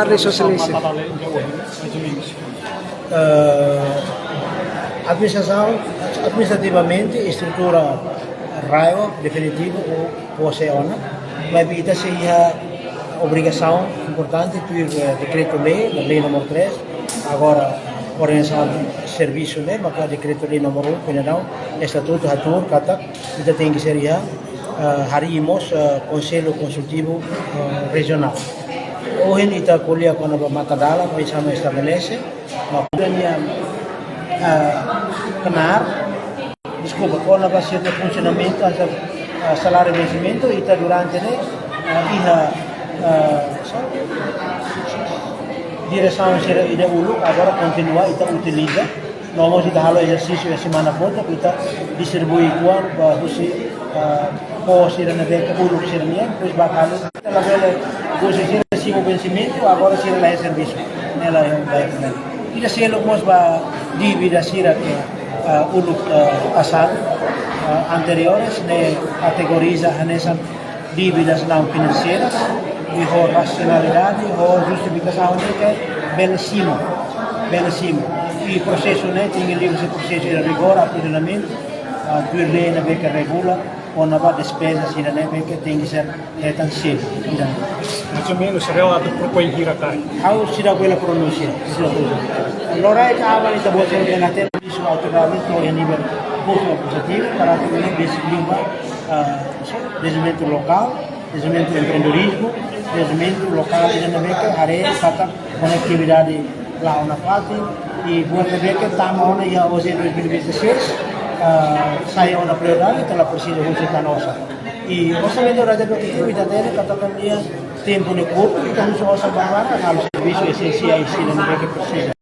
Socialista. Administrativamente, estrutura raiva definitiva ou posiciona, mas isso seria obrigação importante por decreto-lei, a lei número 3, agora organização de serviço, né, mas a decreto-lei número 1, não, estatuto hatur, kata, isso tem que ser harimos conselho consultivo regional. Hoje kita kuliah kono matadala kami sama estabelece, makanya kenar, desculpa, kono base de funcionamento, salário de vencimento, ita durante né, direção será ida ulu, agora continua, ita utiliza, nós ita halo exercício a semana toda, ita distribui kuan, bahusi pos sira na beca ulu sira niya, pois bakalo, ita lavela posisi o vencimento, agora sira lá é serviço, nela é baik né. Ida selo mos ba dívida sira que ulu asal anteriores ne categoriza nessa dívidas não financeiras e a racionalidade ou justificação de que bem acima e processo né tinha livre esse processo de rigor aprisionamento por lei na beca regula ou na despesa sira né beca tem que ser tão cedo Mais ou menos, será do propõe hirakai. how sira quella pronuncia allora è che aveva da voce che la terra di suo autorato a nível muito positivo para que ele desenvolva desenvolvimento local, desenvolvimento de empreendedorismo, desenvolvimento local e dinâmica, área kata conectividade lá na parte e buat ver que estamos já hoje em 2026 saya una prioridade pela precisa hoje da nossa e orçamento da atividade dele katakan dia tempo ne curto então só essa barra ao serviço essenciais que não é que precisa